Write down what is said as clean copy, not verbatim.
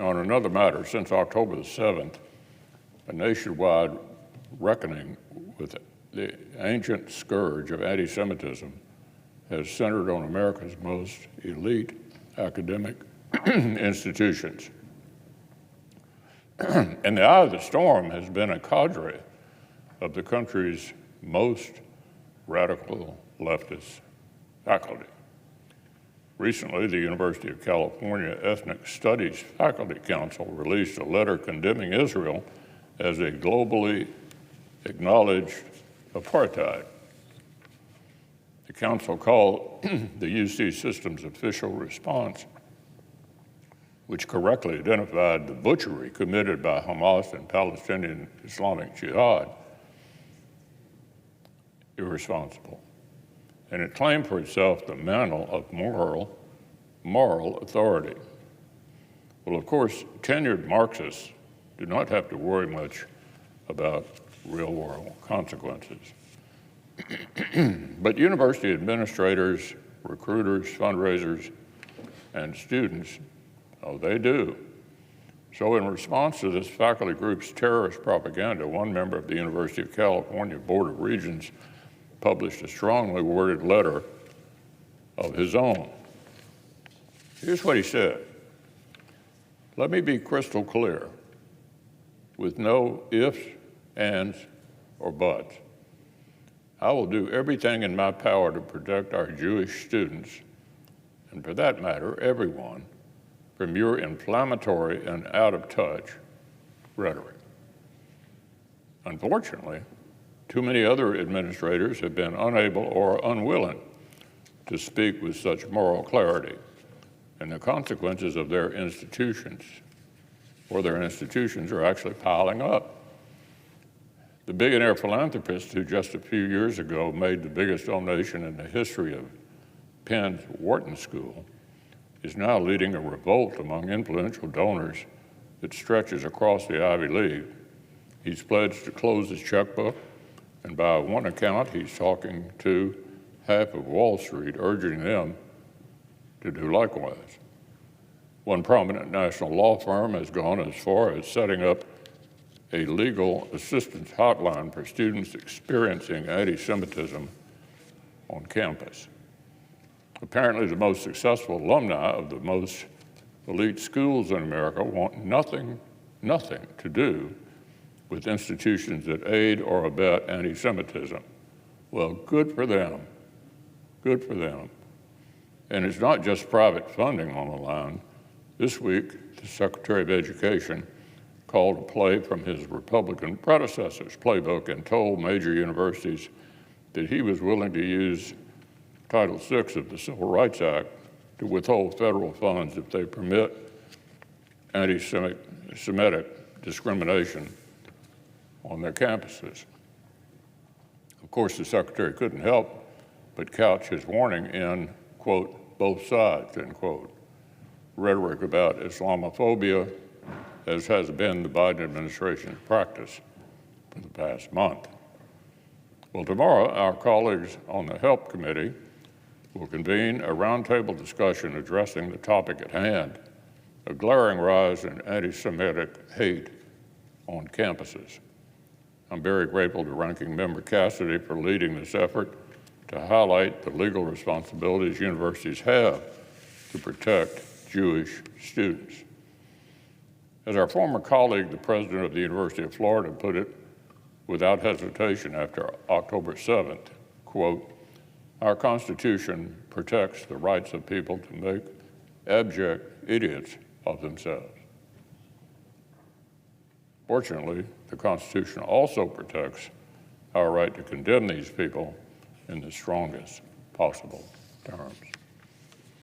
On another matter, since October the 7th, a nationwide reckoning with the ancient scourge of anti-Semitism has centered on America's most elite academic institutions. In the eye of the storm has been a cadre of the country's most radical leftist faculty. Recently, the University of California Ethnic Studies Faculty Council released a letter condemning Israel as a globally acknowledged apartheid. The council called the UC system's official response, which correctly identified the butchery committed by Hamas and Palestinian Islamic Jihad, irresponsible. And it claimed for itself the mantle of moral authority. Well, of course, tenured Marxists do not have to worry much about real-world consequences. But university administrators, recruiters, fundraisers, and students, oh, they do. So in response to this faculty group's terrorist propaganda, one member of the University of California Board of Regents published a strongly worded letter of his own. Here's what he said. Let me be crystal clear, with no ifs, ands, or buts. I will do everything in my power to protect our Jewish students, and for that matter, everyone, from your inflammatory and out-of-touch rhetoric. Unfortunately, too many other administrators have been unable or unwilling to speak with such moral clarity, and the consequences of their institutions are actually piling up. The billionaire philanthropist who just a few years ago made the biggest donation in the history of Penn's Wharton School is now leading a revolt among influential donors that stretches across the Ivy League. He's pledged to close his checkbook, and by one account, he's talking to half of Wall Street, urging them to do likewise. One prominent national law firm has gone as far as setting up a legal assistance hotline for students experiencing anti-Semitism on campus. Apparently, the most successful alumni of the most elite schools in America want nothing to do with institutions that aid or abet anti-Semitism. Well, good for them. Good for them. And it's not just private funding on the line. This week, the Secretary of Education called a play from his Republican predecessor's playbook and told major universities that he was willing to use Title VI of the Civil Rights Act to withhold federal funds if they permit anti-Semitic discrimination on their campuses. Of course, the Secretary couldn't help but couch his warning in, quote, both sides, end quote, rhetoric about Islamophobia, as has been the Biden administration's practice for the past month. Well, tomorrow, our colleagues on the HELP Committee will convene a roundtable discussion addressing the topic at hand, a glaring rise in anti-Semitic hate on campuses. I'm very grateful to Ranking Member Cassidy for leading this effort to highlight the legal responsibilities universities have to protect Jewish students. As our former colleague, the president of the University of Florida, put it without hesitation after October 7th, quote, our Constitution protects the rights of people to make abject idiots of themselves. Fortunately, the Constitution also protects our right to condemn these people in the strongest possible terms.